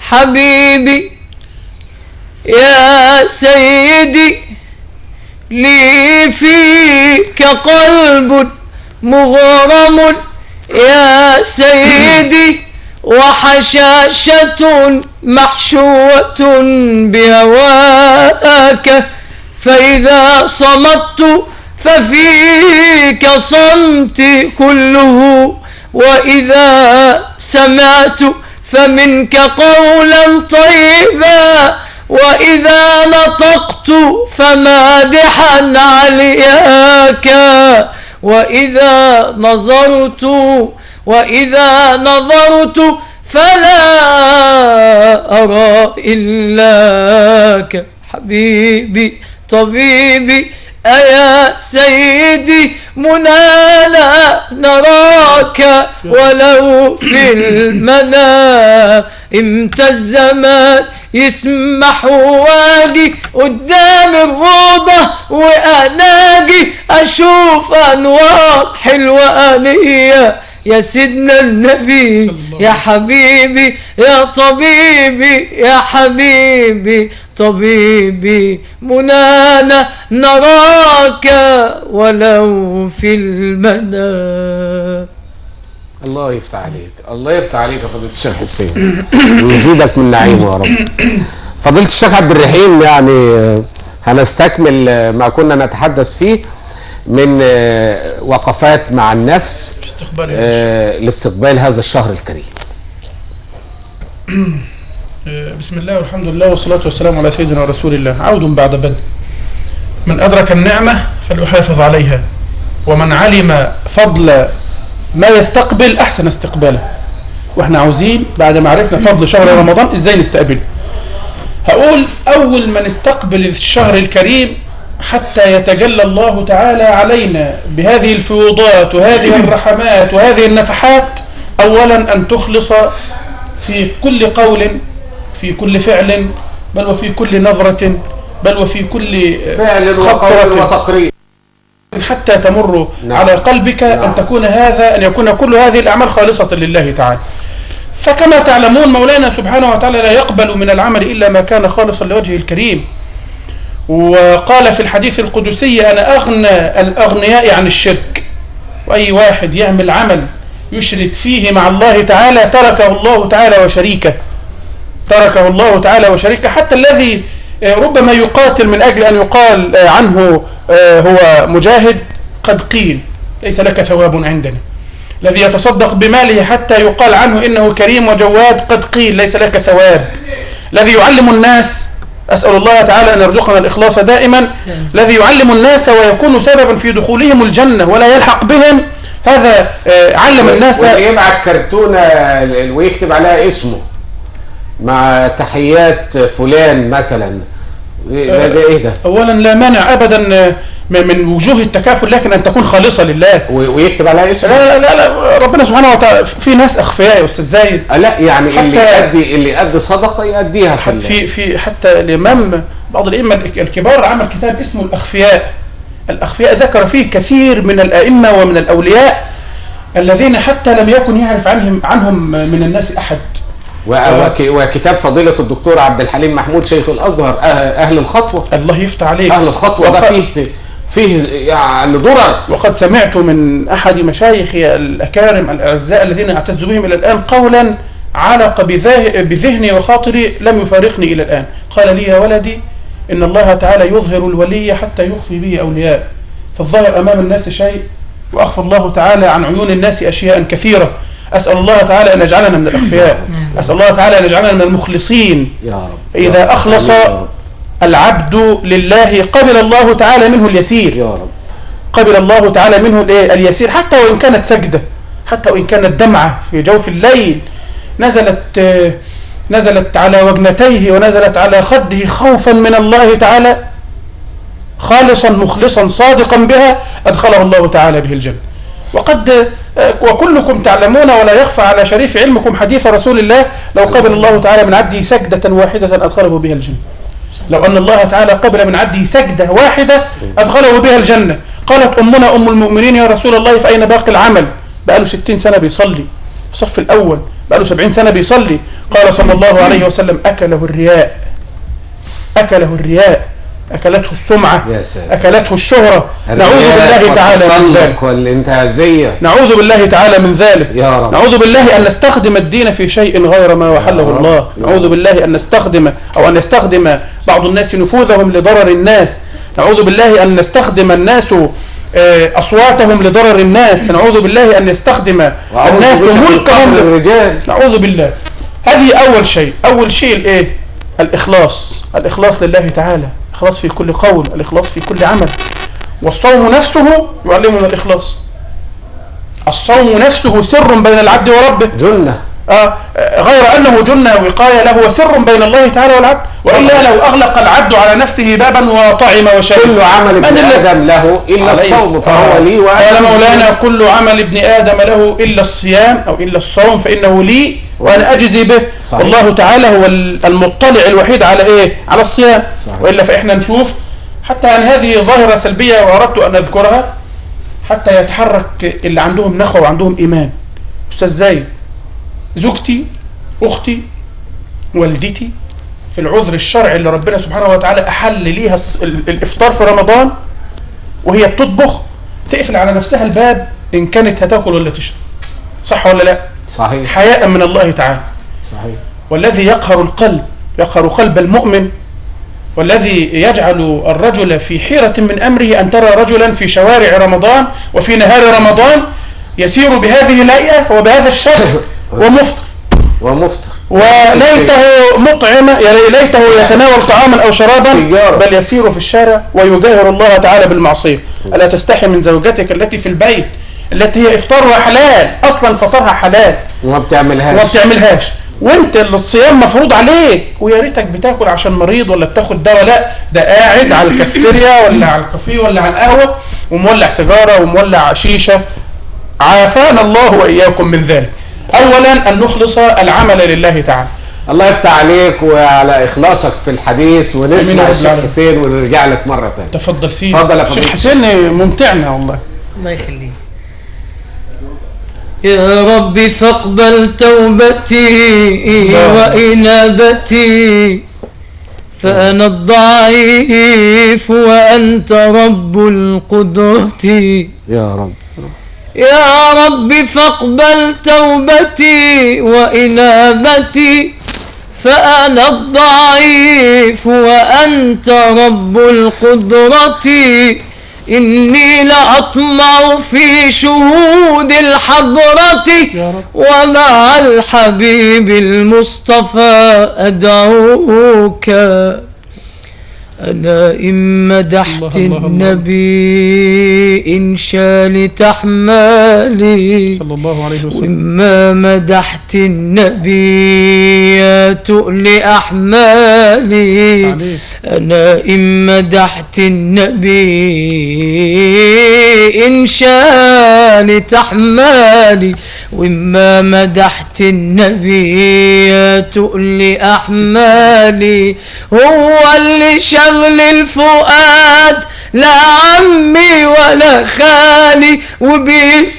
حبيبي يا سيدي لي فيك قلب مغرم يا سيدي وحشاشة محشوة بهواك فإذا صمت ففيك صمتي كله وإذا سمعت فمنك قولا طيبا وإذا نطقت فمادحا علياك وإذا نظرت فلا أرى إلاك حبيبي طبيبي أيا سيدي منانا نراك ولو في المنام امتى الزمان يسمح واجي قدام الروضة وأناجي أشوف أنوار حلوة آنية يا سيدنا النبي يا حبيبي يا طبيبي يا حبيبي طبيبي منانا نراك ولو في المنام. الله يفتح عليك، الله يفتح عليك يا فضيلة الشيخ حسين ويزيدك من نعيمه يا رب. فضيلة الشيخ عبد الرحيم، يعني هنستكمل ما كنا نتحدث فيه من وقفات مع النفس لاستقبال هذا الشهر الكريم. بسم الله والحمد لله والصلاة والسلام على سيدنا رسول الله. عود بعد بدء. من أدرك النعمة فليحافظ عليها، ومن علم فضل ما يستقبل أحسن استقباله. واحنا عاوزين بعد ما عرفنا فضل شهر رمضان ازاي نستقبله. هقول أول ما نستقبل الشهر الكريم حتى يتجلى الله تعالى علينا بهذه الفيوضات وهذه الرحمات وهذه النفحات، أولا أن تخلص في كل قول، في كل فعل، بل وفي كل نظرة، بل وفي كل فعل وقول وتقرير، حتى تمر على قلبك أن يكون كل هذه الأعمال خالصة لله تعالى. فكما تعلمون مولانا سبحانه وتعالى لا يقبل من العمل إلا ما كان خالصا لوجهه الكريم. وقال في الحديث القدسي: أنا أغنى الأغنياء عن الشرك. وأي واحد يعمل عمل يشرك فيه مع الله تعالى تركه الله تعالى وشريكه، تركه الله تعالى وشريكه. حتى الذي ربما يقاتل من أجل أن يقال عنه هو مجاهد قد قيل ليس لك ثواب عندنا. الذي يتصدق بماله حتى يقال عنه إنه كريم وجواد قد قيل ليس لك ثواب. الذي يعلم الناس، أسأل الله تعالى أن يرزقنا الإخلاص دائما، الذي يعلم الناس ويكون سببا في دخولهم الجنة ولا يلحق بهم، هذا علم الناس. ويبعت كرتونة ويكتب عليها اسمه مع تحيات فلان مثلا، ده ايه ده؟ اولا لا مانع ابدا من وجوه التكافل، لكن ان تكون خالصه لله. ويكتب عليها اسمه. لا ربنا سبحانه وتعالى في ناس اخفياء يا استاذ زايد. لا يعني اللي يؤدي صدقه يؤديها في حتى الامام بعض الائمه الكبار عمل كتاب اسمه الاخفياء ذكر فيه كثير من الائمه ومن الاولياء الذين حتى لم يكن يعرف عنهم من الناس احد. وكتاب فضيلة الدكتور عبد الحليم محمود شيخ الأزهر أهل الخطوة. الله يفتح عليك. أهل الخطوة ده فيه يعني درر. وقد سمعت من أحد مشايخي الأكارم الأعزاء الذين أعتز بهم إلى الآن قولا علق بذهني وخاطري لم يفارقني إلى الآن. قال لي: يا ولدي، إن الله تعالى يظهر الولي حتى يخفي به أولياء، فالظاهر أمام الناس شيء وأخفى الله تعالى عن عيون الناس أشياء كثيرة. أسأل الله تعالى أن يجعلنا من الأخفياء، أسأل الله تعالى أن يجعلنا من المخلصين. يا رب. إذا أخلص العبد لله قبل الله تعالى منه اليسير. يا رب. قبل الله تعالى منه اليسير، حتى وإن كانت سجدة، حتى وإن كانت دمعة في جوف الليل نزلت على وجنتيه ونزلت على خده خوفا من الله تعالى، خالصا مخلصا صادقا بها، أدخله الله تعالى به الجنة. وكلكم تعلمون ولا يخفى على شريف علمكم حديث رسول الله: لو قبل الله تعالى من عبده سجدة واحدة أدخله بها الجنة. لو أن الله تعالى قبل من عبده سجدة واحدة أدخله بها الجنة. قالت أمنا أم المؤمنين يا رسول الله فأين باقي العمل؟ بقاله 60 سنة بيصلي في الصف الأول، بقاله 70 سنة بيصلي. قال صلى الله عليه وسلم أكله الرياء، أكله الرياء، أكلته السمعة، أكلته الشهرة. نعوذ بالله تعالى من ذلك، والانتهازية، نعوذ بالله تعالى من ذلك يا رب. نعوذ بالله أن نستخدم الدين في شيء غير ما وحله الله. نعوذ بالله أن نستخدم أو أن يستخدم بعض الناس نفوذهم لضرر الناس. نعوذ بالله أن نستخدم الناس أصواتهم لضرر الناس. نعوذ بالله أن يستخدم الناس ملكهم للرجال. نعوذ بالله. هذه أول شيء الإيه؟ الإخلاص لله تعالى، الإخلاص في كل قول، الإخلاص في كل عمل. والصوم نفسه يعلمنا الإخلاص. الصوم نفسه سر بين العبد وربه، جنة، غير أنه جنة وقاية له وسر بين الله تعالى والعبد. وإلا لو أغلق العبد على نفسه بابا وطعم وشرب. كل عمل ابن آدم له إلا الصوم فهو لي قال مولانا كل عمل ابن آدم له إلا الصيام أو إلا الصوم فإنه لي وأنا أجزي به. صحيح. والله تعالى هو المطلع الوحيد على إيه؟ على الصيام. صحيح. وإلا فإحنا نشوف حتى أن هذه ظاهرة سلبية وأردت أن أذكرها حتى يتحرك اللي عندهم نخوة وعندهم إيمان. أستاذ زايد، زوجتي، أختي، والدتي في العذر الشرعي اللي ربنا سبحانه وتعالى أحل ليها الإفطار في رمضان وهي بتطبخ تقفل على نفسها الباب إن كانت هتاكل ولا تشرب. صح ولا لا؟ صحيح. حياء من الله تعالى. صحيح. والذي يقهر القلب، يقهر قلب المؤمن، والذي يجعل الرجل في حيرة من أمره أن ترى رجلا في شوارع رمضان وفي نهار رمضان يسير بهذه الهيئة وبهذا الشكل ومفطر وليته مطعما، ليته يتناول طعاما أو شرابا، بل يسير في الشارع ويجاهر الله تعالى بالمعصية. ألا تستحي من زوجتك التي في البيت التي هي إفطارها حلال، أصلا فطرها حلال وما بتعملهاش وانت اللي الصيام مفروض عليك ويا ريتك بتاكل عشان مريض ولا بتاخد دواء. لا، ده قاعد على الكافيتيريا ولا على الكافيه ولا على القهوة ومولع سيجارة ومولع شيشة. عافانا الله وإياكم من ذلك. أولا أن نخلص العمل لله تعالى. الله يفتح عليك وعلى إخلاصك في الحديث. ونسمع الشيخ حسين ونرجع لك مرة تانية. تفضل سيدي. تفضل يا الشيخ حسين ممتعنا والله. الله يخليك. يا رب فاقبل توبتي وإنابتي فأنا الضعيف وأنت رب القدرة. يا رب. يا رب فاقبل توبتي وإنابتي فأنا الضعيف وأنت رب القدرة. إني لأطمع في شهود الحضرة ومع الحبيب المصطفى أدعوك. أنا إن مدحت النبي إن شال تحمالي صلى الله عليه وسلم، وإما مدحت النبي تؤل أحمالي. أنا إن مدحت النبي إن شال تحمالي وإما مدحت النبي تؤل أحمالي. هو اللي شغل الفؤاد لا عمي ولا خالي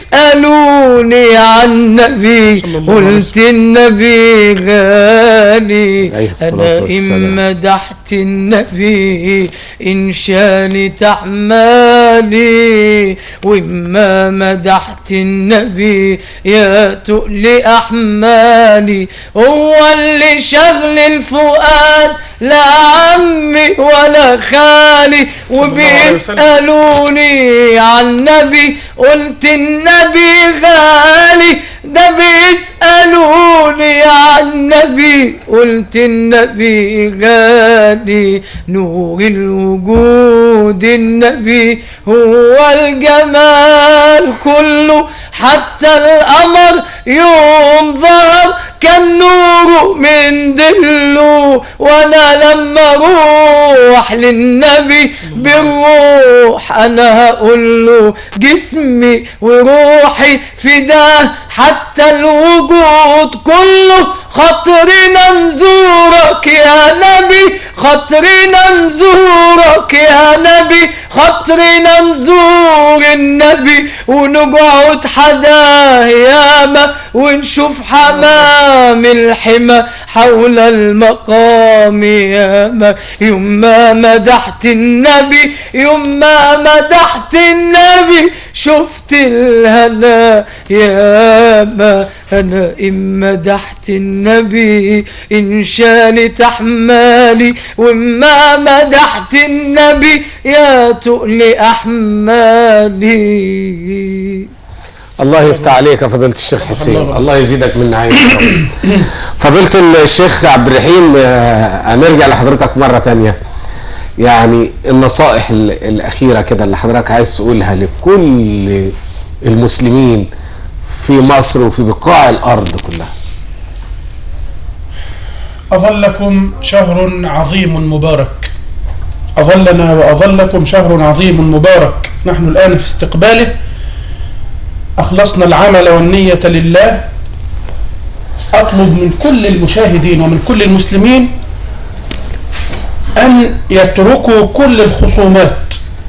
وبيسألوني عن النبي قلت النبي غالي. أنا إن مدحت النبي إن شان تحمالي وإما مدحت النبي يا تؤلي أحمالي. هو اللي شغل الفؤاد لا عمي ولا خالي وبيسألوني عن النبي قلت النبي غالي. ده بيسألوني عن النبي قلت النبي غالي. نور الوجود النبي هو الجمال كله حتى القمر يوم ظهر كان نوره من دله. وانا لما اروح للنبي بالروح انا هقول له جسمي وروحي فداه حتى الوجود كله خاطرنا نزورك يا نبي، خاطرنا نزورك يا نبي، خاطرنا نزور النبي ونقعد حداه ياما ونشوف حمام الحمى حول المقام ياما. يوم ما مدحت النبي، يوم ما مدحت النبي شفت الهنا ياما. أنا إن مدحت النبي إن شالت أحمالي، وإما مدحت النبي يا تؤلي أحمالي. الله يفتح عليك يا فضيلة الشيخ حسين، الله يزيدك من نعيمك. فضيلة الشيخ عبد الرحيم، هنرجع لحضرتك مرة تانية. يعني النصائح الأخيرة كده اللي حضرتك عايز تقولها لكل المسلمين في مصر وفي بقاع الأرض كلها. أظلكم شهر عظيم مبارك، أظلنا وأظلكم شهر عظيم مبارك. نحن الآن في استقباله، أخلصنا العمل والنية لله. أطلب من كل المشاهدين ومن كل المسلمين أن يتركوا كل الخصومات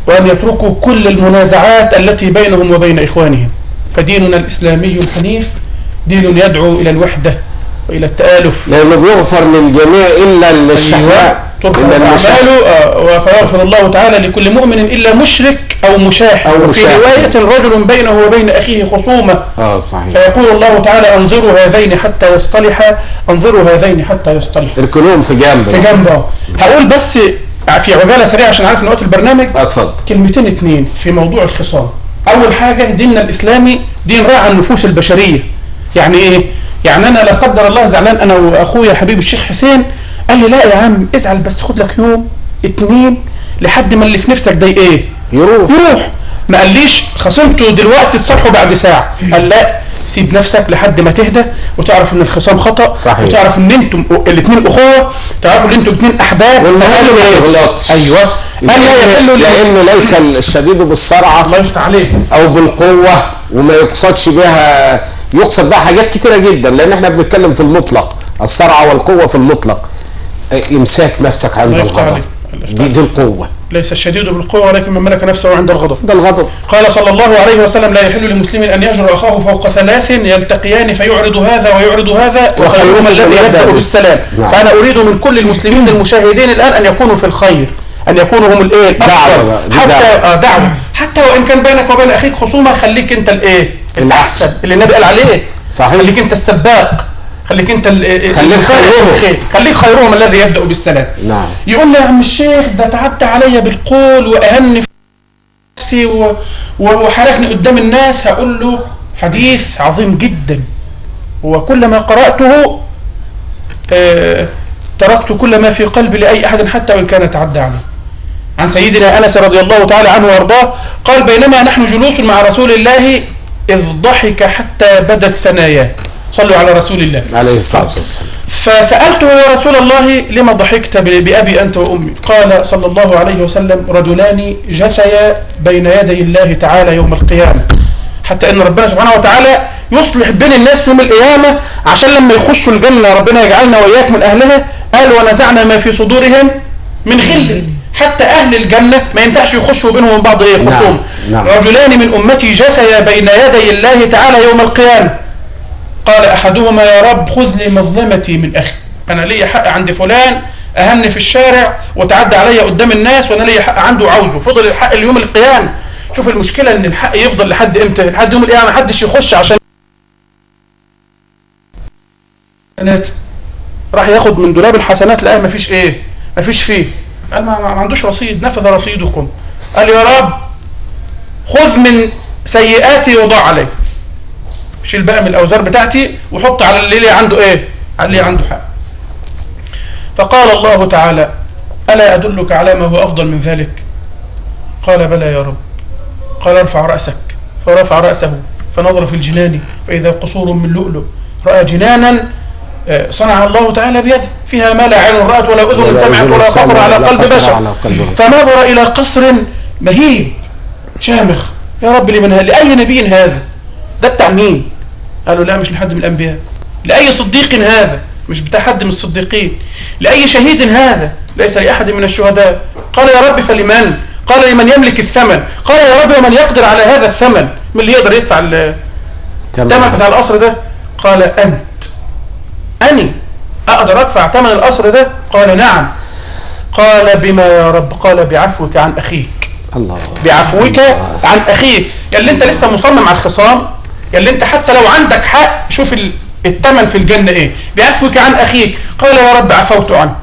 وأن يتركوا كل المنازعات التي بينهم وبين إخوانهم، فديننا الإسلامي الحنيف دين يدعو إلى الوحدة وإلى التآلف، لأنه بيغفر للجميع إلا الشهوات، ترفع أعماله فيغفر الله تعالى لكل مؤمن إلا مشرك أو مشاح. وفي رواية رجل بينه وبين أخيه خصومة، صحيح، فيقول الله تعالى انظروا هذين حتى يصطلحا، انظروا هذين حتى يصطلحا، اركنوهم في جنب في جنب. هقول بس في عجالة سريعة عشان عارف ان وقت البرنامج. اتفضل. كلمتين اتنين في موضوع الخصام. أول حاجة، ديننا الإسلامي دين راعى النفوس البشرية. يعني إيه؟ يعني أنا لا قدر الله زعلان أنا وأخويا حبيب الشيخ حسين، قال لي لا يا عم ازعل بس خد لك يوم اتنين لحد ما اللي في نفسك ده إيه؟ يروح. ما قاليش خصمته دلوقتي تصالحوا بعد ساعة، قال لا سيب نفسك لحد ما تهدى وتعرف ان الخصام خطأ. صحيح. وتعرف ان انتم الاثنين اخوة، تعرفوا ان انتم الاثنين احباب، والمهم ما يغلطش. ايوه، قال لا يحل لان ليس الشديد بالسرعة الله يفتح عليك او بالقوة، وما يقصدش بها، يقصد بها حاجات كتيرة جدا، لان احنا بنتكلم في المطلق، السرعة والقوة في المطلق. امساك نفسك عند الغضب، دي القوة. ليس الشديد بالقوة ولكن من ملك نفسه عند الغضب. ده الغضب. قال صلى الله عليه وسلم لا يحل لمسلم أن يهجر أخاه فوق ثلاث يلتقيان فيعرض هذا ويعرض هذا وخيرهما الذي يبدأ بالسلام. فأنا أريد من كل المسلمين المشاهدين الآن أن يكونوا في الخير، أن يكونوا هم الإيه الأفضل، حتى دعوة، حتى وإن كان بينك وبين أخيك خصومة خليك أنت الإيه الأحسن اللي النبي قال عليه. صحيح. خليك أنت السباق، خليك انت خليك خيرهم الذي يبدأ بالسلام. نعم. يقول لي يا عم الشيخ ده تعدى عليا بالقول واهني نفسي وحركني قدام الناس. هقول له حديث عظيم جدا، وكلما قرأته تركت كل ما في قلبي لأي أحد حتى وإن كان تعدى عليه. عن سيدنا أنس رضي الله تعالى عنه وارضاه قال بينما نحن جلوس مع رسول الله إذ ضحك حتى بدت ثناياه. صلوا على رسول الله عليه الصلاة والسلام. فسألته يا رسول الله لما ضحكت بأبي أنت وأمي؟ قال صلى الله عليه وسلم رجلان جثيا بين يدي الله تعالى يوم القيامة، حتى إن ربنا سبحانه وتعالى يصلح بين الناس يوم القيامة عشان لما يخشوا الجنة ربنا يجعلنا وإياك من أهلها. قال ونزعنا ما في صدورهم من غل، حتى أهل الجنة ما ينفعش يخشوا بينهم وبين بعض خصوم. نعم. رجلان من أمتي جثيا بين يدي الله تعالى يوم القيامة. قال أحدهما يا رب خذ لي مظلمتي من أخي، أنا لي حق عند فلان أهمني في الشارع وتعدى علي قدام الناس وأنا لي حق عنده عاوزه، فضل الحق اليوم القيامة. شوف المشكلة إن الحق يفضل لحد إمتى؟ لحد يوم القيامة محدش يخش عشان راح ياخد من دولاب الحسنات لقاه مفيش إيه؟ مفيش فيه. قال ما عندوش رصيد، نفذ رصيدكم. قال يا رب خذ من سيئاتي وضع عليه، شيل بقى من الأوزار بتاعتي وحط على اللي عنده إيه؟ على اللي عنده حق. فقال الله تعالى ألا أدلك على ما هو أفضل من ذلك؟ قال بلى يا رب. قال ارفع رأسك، فرفع رأسه فنظر في الجنان فإذا قصور من لؤلؤ، رأى جنانا صنع الله تعالى بيده فيها ما لا عين رأت ولا أذن سمعت ولا خطر على قلب بشر. فنظر إلى قصر مهيب شامخ، يا رب لأي نبي هذا؟ ده بتاع مين؟ قالوا لا مش لحد من الأنبياء. لأي صديق هذا؟ مش بتاع حد من الصديقين، لأي شهيد هذا، ليس لأحد من الشهداء. قال يا رب فلمن؟ قال لمن يملك الثمن. قال يا رب ومن يقدر على هذا الثمن؟ من اللي يقدر يدفع الثمن بتاع القصر ده؟ قال أنت. أني أقدر أدفع ثمن القصر ده؟ قال نعم. قال بما يا رب؟ قال بعفوك عن أخيك. الله. بعفوك عن أخيك. يا اللي أنت لسه مصمم على الخصام، يا اللي أنت حتى لو عندك حق، شوف الثمن في الجنة إيه؟ بعفوك عن أخيك. قال يا رب عفوت عنه.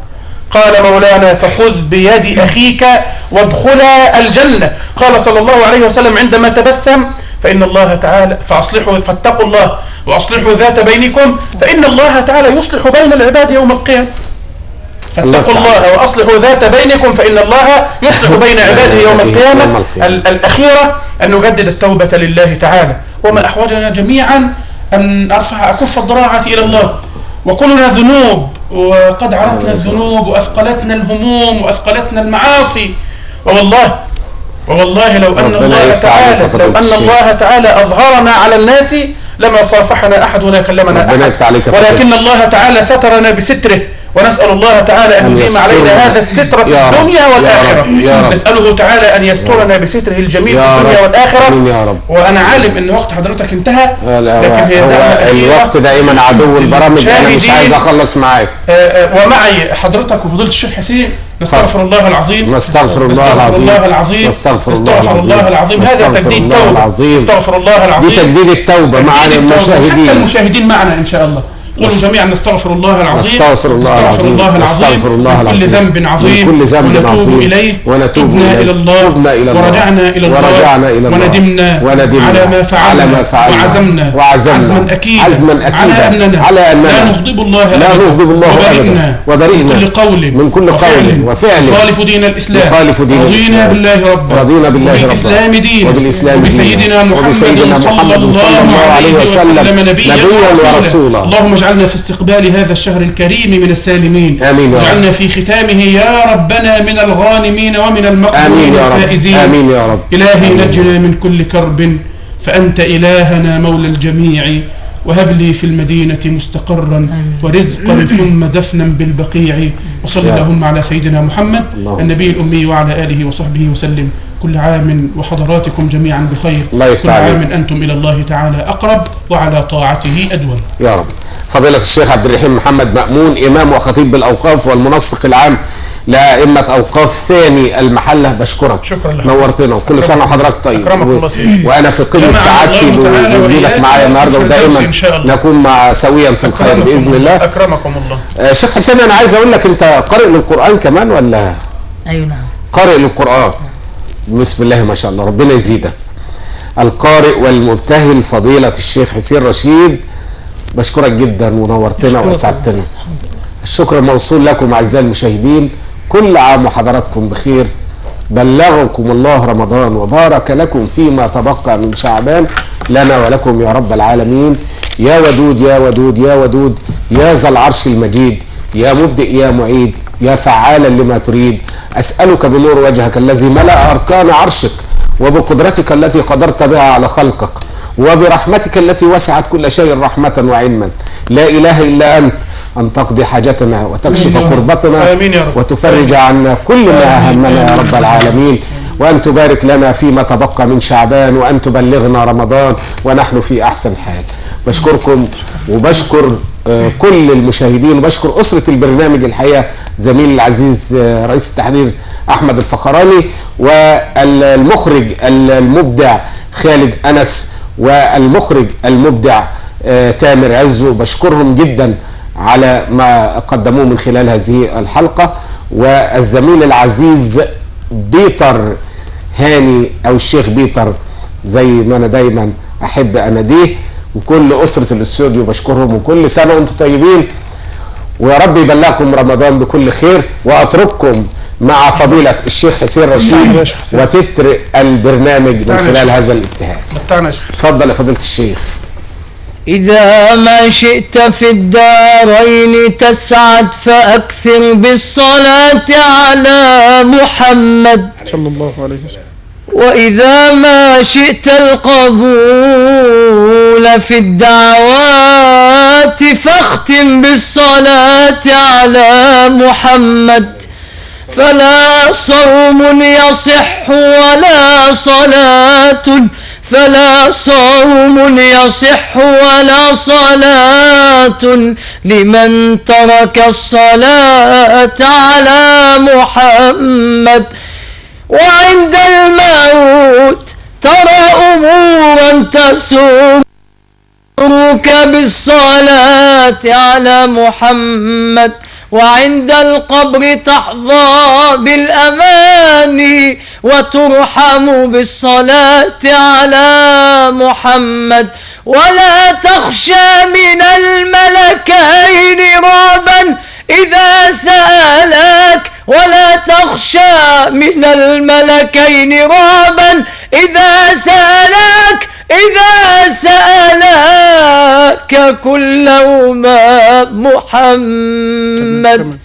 قال مولانا فخذ بيد أخيك وادخلا الجنة. قال صلى الله عليه وسلم عندما تبسم فإن الله تعالى فاتقوا الله وأصلحوا ذات بينكم فإن الله تعالى يصلح بين العباد يوم القيامة. فاتقوا الله وأصلحوا ذات بينكم فإن الله يصلح بين عباده يوم القيامة. الأخيرة أن نجدد التوبة لله تعالى. وما أحوجنا جميعا أن أكف الضراعة إلى الله، وكلنا ذنوب، وقد عرفنا الذنوب وأثقلتنا الهموم وأثقلتنا المعاصي. والله لو أن الله تعالى أظهرنا على الناس لما صافحنا أحد ولا كلمنا أحد، ولكن الله تعالى سترنا بستره، ونسأل الله تعالى أن يديم علينا هذا الستر في الدنيا والآخرة. نسأله تعالى أن يسترنا بستره الجميل في الدنيا والآخرة. وأنا عالم أن وقت حضرتك انتهى، لكن الوقت دائما عدو البرامج. أنا مش عايز أخلص معاك. ومعي حضرتك وفضيلة الشيخ حسين. نستغفر الله العظيم. نستغفر الله العظيم. نستغفر الله العظيم. هذا تجديد توبة. نستغفر الله العظيم. دي تجديد التوبة معنا المشاهدين. حتى المشاهدين معنا إن شاء الله. قولوا جميعا نستغفر الله العظيم. نستغفر الله العظيم. نستغفر الله العظيم. كل ذنب عظيم. كل ذنب عظيم. إليه. ونتوب إلى الله. ورجعنا إلى الله. وندمنا على ما فعلنا. وعزمنا عزما أكيدا على أننا لا نغضب الله أبدا. وبرئنا من كل قول وفعل يخالف دين الإسلام. رضينا بالله ربا. وبالإسلام دينا. وبسيدنا محمد صلى الله عليه وسلم نبيا ورسولا. اللهم اجعلنا في استقبال هذا الشهر الكريم من السالمين. آمين. واجعلنا في ختامه يا ربنا من الغانمين ومن المقبولين الفائزين. آمين يا رب. إلهي نجنا من كل كرب، فأنت إلهنا مولى الجميع. وهب لي في المدينة مستقرا ورزقا ثم دفنا بالبقيع. وصل اللهم على سيدنا محمد النبي الأمي وعلى آله وصحبه وسلم. كل عام وحضراتكم جميعا بخير. كل عام أنتم إلى الله تعالى أقرب وعلى طاعته أدوم يا رب. فضيلة الشيخ عبد الرحيم محمد مأمون، إمام وخطيب بالأوقاف والمنسق العام لأئمة أوقاف ثاني المحلة، بشكرك. شكرا لك. نورتنا وكل سنة وحضرتك طيب. وأنا في قمة سعادتي بوجودك معايا النهارده، ودائما نكون سويا في الخير بإذن الله. أكرمكم الله. شيخ حسين، أنا عايز أقول لك أنت قارئ للقرآن كمان ولا؟ أيوة نعم. قارئ للقرآن. بسم الله ما شاء الله، ربنا يزيدك. القارئ والمبتهل فضيلة الشيخ حسين رشيد، بشكرك جدا ونورتنا وأسعدتنا. الشكر موصول لكم أعزائي المشاهدين، كل عام وحضراتكم بخير. بلغكم الله رمضان وبارك لكم فيما تبقى من شعبان لنا ولكم يا رب العالمين. يا ودود يا ودود يا ودود يا ذا العرش المجيد، يا مبدئ يا معيد، يا فعالا لما تريد. أسألك بنور وجهك الذي ملأ أركان عرشك، وبقدرتك التي قدرت بها على خلقك، وبرحمتك التي وسعت كل شيء رحمة وعلما، لا إله إلا أنت، أن تقضي حاجتنا وتكشف كربتنا وتفرج عنا كل ما أهمنا يا رب العالمين، وأن تبارك لنا فيما تبقى من شعبان، وأن تبلغنا رمضان ونحن في أحسن حال. بشكركم وبشكر كل المشاهدين، وبشكر أسرة البرنامج الحقيقة، زميلي العزيز رئيس التحرير أحمد الفخراني، والمخرج المبدع خالد أنس، والمخرج المبدع تامر عزو. بشكرهم جدا على ما قدموه من خلال هذه الحلقة. والزميل العزيز بيتر هاني أو الشيخ بيتر زي ما أنا دايما أحب أناديه، وكل أسرة الاستوديو بشكرهم، وكل سنة وانتم طيبين، ويا رب يبلغكم رمضان بكل خير. وأترككم مع فضيلة الشيخ حسين رشيد وتتر البرنامج من خلال هذا الابتهال. تفضل يا فضيلة الشيخ. إذا ما شئت في الدارين تسعد فأكثر بالصلاة على محمد صلى الله عليه وسلم. وإذا ما شئت القبول في الدعوات فاختم بالصلاة على محمد. فلا صوم يصح ولا صلاة، فلا صوم يصح ولا صلاة لمن ترك الصلاة على محمد. وعند الموت ترى أمورا تسرك بالصلاة على محمد، وعند القبر تحظى بالأمان وترحم بالصلاة على محمد. ولا تخشى من الملكين رعبا إذا سألك، ولا تخشى من الملكين رعبا إذا سألك، إذا سألك كلهما محمد.